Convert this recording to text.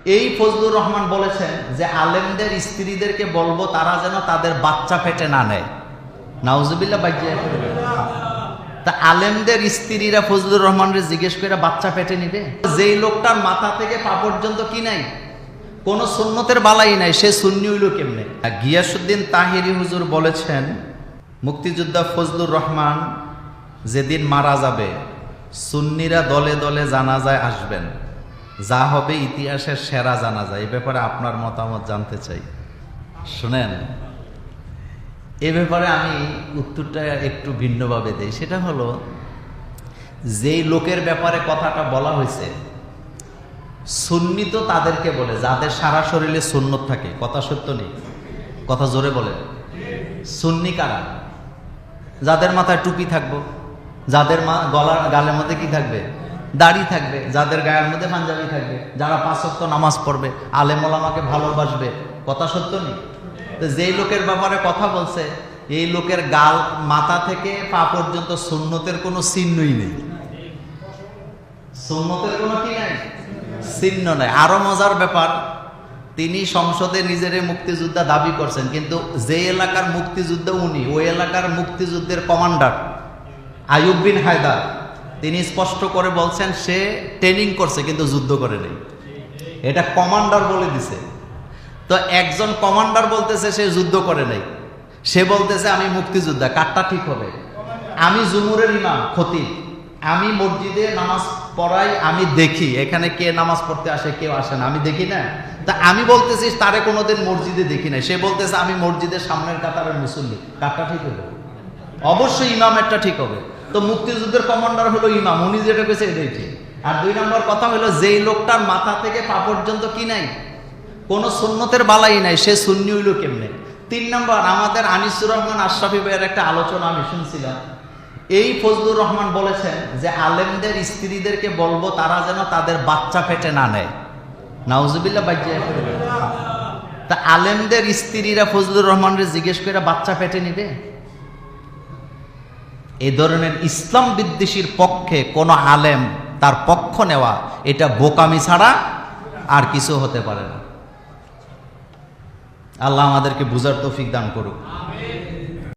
এই ফজলুর রহমান বলেছেন যে আলেমদের স্ত্রীদেরকে বলবো তারা যেন তাদের বাচ্চা পেটে না নেয়। নাউজুবিল্লাহ। বাজ্যা তা আলেমদের স্ত্রীরা ফজলুর রহমানরে জিজ্ঞেস করে বাচ্চা পেটে নিবে? যেই লোকটার মাথা থেকে পা পর্যন্ত কি নাই, কোন সুন্নতের বালাই নাই, সে সুন্নি হইল কেমনে? গিয়াসউদ্দিন তাহিরি হুজুর বলেছেন মুক্তিযোদ্ধা ফজলুর রহমান যেদিন মারা যাবে সুন্নিরা দলে দলে জানাজায় আসবেন, যা হবে ইতিহাসের সেরা জানাজা। এই ব্যাপারে আপনার মতামত জানতে চাই। শুনেন, এ ব্যাপারে আমি উত্তরটা একটু ভিন্নভাবে দেই। সেটা হলো, যেই লোকের ব্যাপারে কথাটা বলা হয়েছে সুন্নি তো তাদেরকে বলে যাদের সারা শরীরে সুন্নত থাকে। কথা সত্য নেই? কথা জোরে বলে। সুন্নি কারা? যাদের মাথায় টুপি থাকবো, যাদের গালের মধ্যে কি থাকবে, দাড়ি থাকবে, যাদের গায়ের মধ্যে পাঞ্জাবি থাকবে, যারা 5 ওয়াক্ত নামাজ পড়বে, আলেম ওলামাকে ভালোবাসবে। কথা সত্য নেই? তো যেই লোকের ব্যাপারে কথা বলছে এই লোকের গাল মাথা থেকে পা পর্যন্ত সুন্নতের কোনো চিহ্নই নেই। সুন্নতের কোনো কি নাই, চিহ্ন নাই। আরো মজার ব্যাপার, তিনি সংসদে নিজের মুক্তিযোদ্ধা দাবি করছেন, কিন্তু যে এলাকার মুক্তিযোদ্ধা উনি, ওই এলাকার মুক্তিযুদ্ধের কমান্ডার আইয়ুব বিন হায়দার, তিনি স্পষ্ট করে বলছেন সে ট্রেনিং করছে কিন্তু যুদ্ধ করে নেই। এটা কমান্ডার বলে দিছে। তো একজন কমান্ডার বলতেছে সে যুদ্ধ করে নাই, সে বলতেছে আমি মুক্তিযোদ্ধা। কারটা ঠিক হবে? আমি জুমুরের ইমাম, খতিব, আমি মসজিদে নামাজ পড়াই, আমি দেখি এখানে কে নামাজ পড়তে আসে কেউ আসে না, আমি দেখি না। তা আমি বলতেছি তারে কোনোদিন মসজিদে দেখি না, সে বলতেছে আমি মসজিদের সামনের কাতারের মুসল্লি। কারটা ঠিক হবে? অবশ্যই ইমামেরটা ঠিক হবে। তো মুক্তিযুদ্ধের কমান্ডার হলো ইমাম, উনি যেটা কইছে এটাই ঠিক। আর 2 নম্বর কথা হলো, যেই লোকটার মাথা থেকে পা পর্যন্ত কি নাই, কোন সুন্নতের বালাই নাই, সে সুন্নি হইল কেমনে? 3 নম্বর, আমাদের আনিসুর রহমান আশরাফি ভাইয়ের একটা আলোচনা আমি শুনছিলাম। এই ফজলুর রহমান বলেছেন যে আলেমদের স্ত্রীদেরকে বলবো তারা যেন তাদের বাচ্চা পেটে না নেয়। নাউজুবিল্লাহ। বাজ্যা তা আলেমদের স্ত্রীরা ফজলুর রহমানরে জিজ্ঞেস করে বাচ্চা পেটে নিবে? এই ধরনের ইসলাম বিদ্বেষীর পক্ষে কোন আলেম তার পক্ষ নেওয়া এটা বোকামি ছাড়া আর কিছু হতে পারে না। আল্লাহ আমাদেরকে বুঝার তৌফিক দান করুক।